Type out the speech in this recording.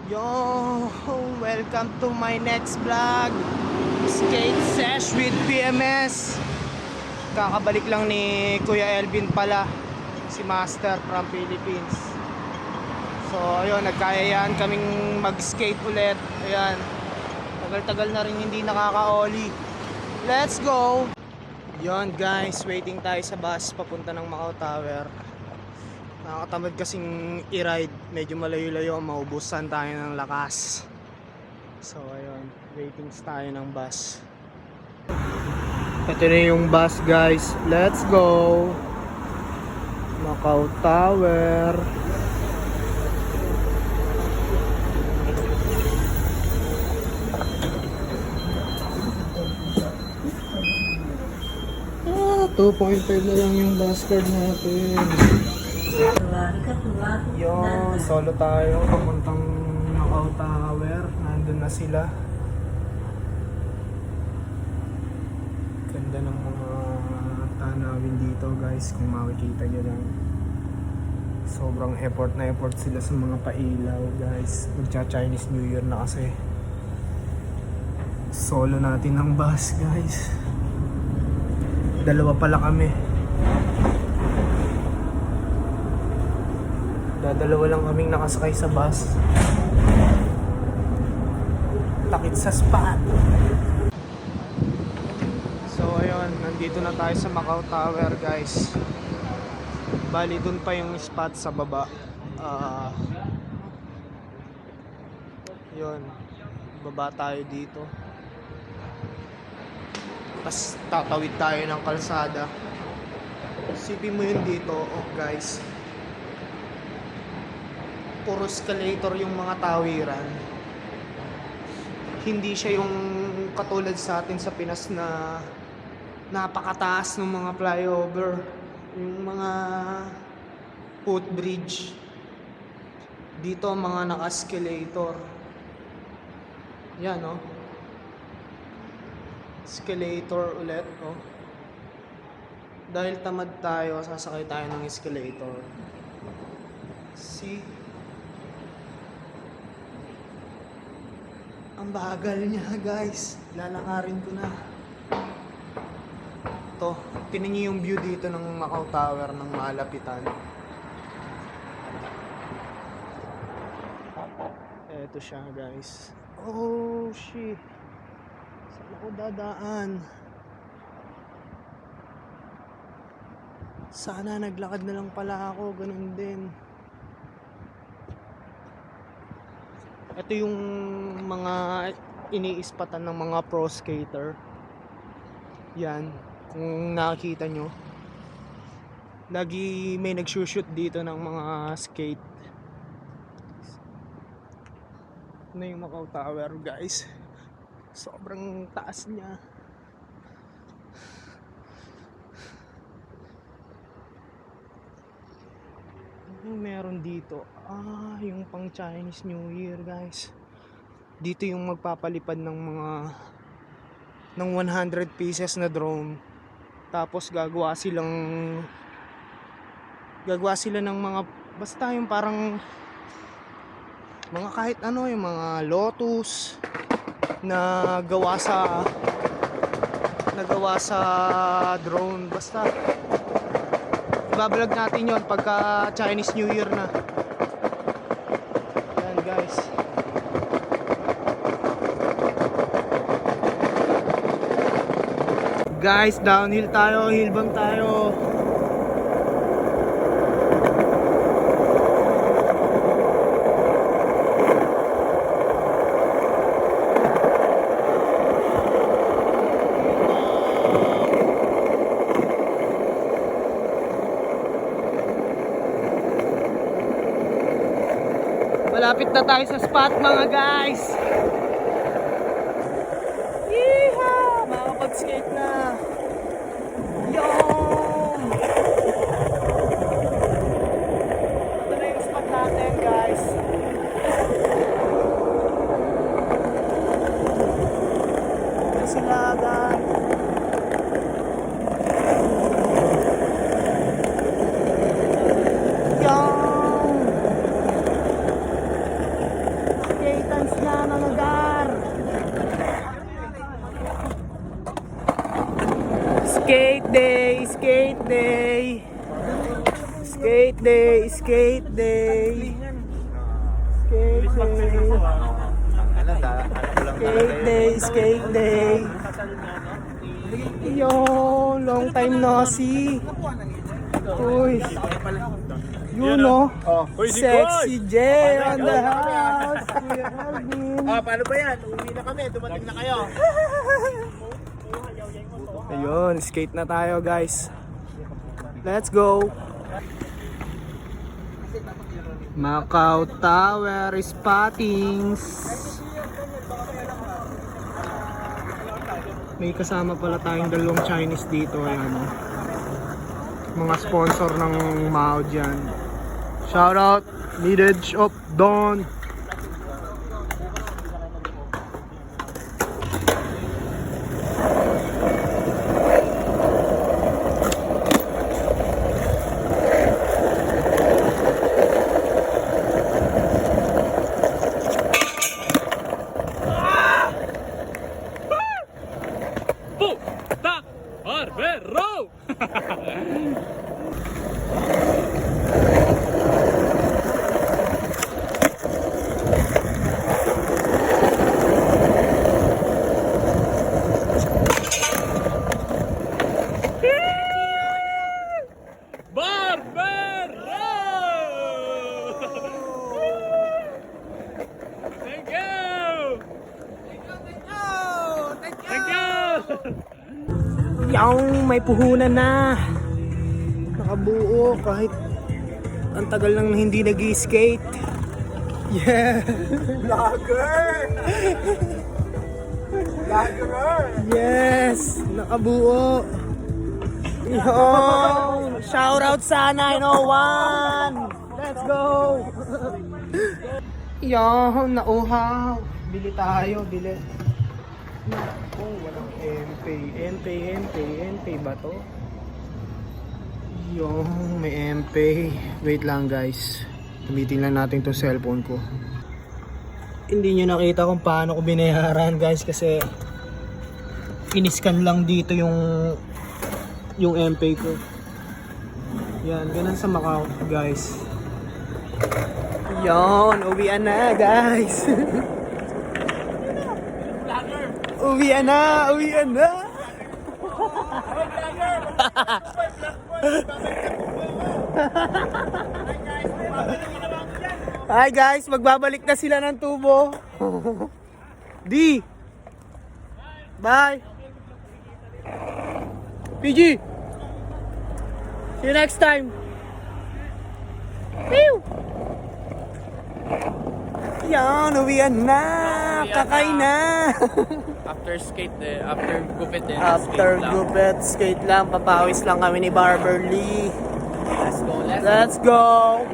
Yo, welcome to my next vlog. Skate sesh with PMS. Kakabalik lang ni Kuya Elvin pala, si Master from Philippines. So ayun, nagkayayaan kaming mag-skate ulit. Ayan, tagal-tagal na rin hindi nakaka-ollie. Let's go! Yon guys, waiting tayo sa bus papunta ng Macau Tower. Nakakatamad kasing i-ride, medyo malayo-layo, maubusan tayo ng lakas. So ayun, waiting tayo ng bus. Ito na yung bus guys, let's go! Macau Tower. Ah, 2.5 na lang yung bus card natin. Yung solo tayo papuntang Macau Tower. Nandun na sila. Ganda ng mga tanawin dito guys, kung makikita nyo lang. Sobrang effort na effort sila sa mga pailaw guys. Magcha-Chinese New Year na kasi. Solo natin ang bus guys. Dalawa pala kami. Dalawa lang kaming nakasakay sa bus. Takit sa spot. So ayun, nandito na tayo sa Macau Tower guys. Bali dun pa yung spot sa baba. Yun, baba tayo dito. Tapos tatawid tayo ng kalsada. Isipin mo yun dito, oh guys, puro escalator yung mga tawiran. Hindi siya yung katulad sa atin sa Pinas na napakataas ng mga flyover, yung mga footbridge. Dito mga naka-escalator. Yan, oh. Escalator ulit, oh. Dahil tamad tayo, sasakay tayo ng escalator. See? Ang bagal niya guys. Lalakarin ko na. Ito, tingnan niyo yung view dito ng Macau Tower ng malapitan. Ito siya guys. Oh shit. Saan ako dadaan? Sana naglakad na lang pala ako. Ganun din. Ito yung mga iniispatan ng mga pro skater. Yan, kung nakikita nyo, lagi may nagsushoot dito ng mga skate. Ito na yung Macau Tower guys. Sobrang taas niya. Meron dito yung pang Chinese New Year guys. Dito yung magpapalipad ng mga 100 pieces na drone. Tapos gagawa sila ng mga, basta yung parang mga kahit ano, yung mga Lotus na gawa sa drone. Basta bablog natin yon pagka Chinese New Year na. Yan guys. Guys, downhill tayo, hillbang tayo. Malapit na tayo sa spot mga guys. Yeehaw! Makakapag-skate na. Yon! Ito na yung spot natin guys. Silagan. Yon! nangagar. Skate day, skate day. Skate day, skate day. Skate day. Skate day, skate day. Yo, long time no see. Uy. You know, Sexy J on the house. Kuya Alvin. Paano ba yan? Uwi na kami, dumating na kayo. Ayun, skate na tayo guys. Let's go. Macau Tower Spottings. May kasama pala tayong dalawang Chinese dito. Ayan. Mga sponsor ng Macau dyan. Shout out, Needed Shop Don. Barbero! Thank you! Thank you! Yung may puhunan na. Nakabuo kahit ang tagal nang hindi nag-skate. Yeah. Vlogger! Vlogger! Yes, nakabuo. Yo, shout out sa 901. Let's go. Yo, nauhaw. Bili tayo, bili. Oh, walang MP ba to? Yung may MP. Wait lang guys. Gamitin lang natin to cellphone ko. Hindi nyo nakita kung paano ko binayaran guys kasi iniscan lang dito yung MP ko. Yan, ganun sa Macau guys. Yan, uwian na guys. Uwian na, uwian na. Hi guys, magbabalik na sila ng tubo. D. Bye. PG. See you next time. Pew. Yan, uwian na. Kakay na. After skate after gupit After gupit, skate lang. Papawis lang kami ni Barber Lee. Let's go, Let's go.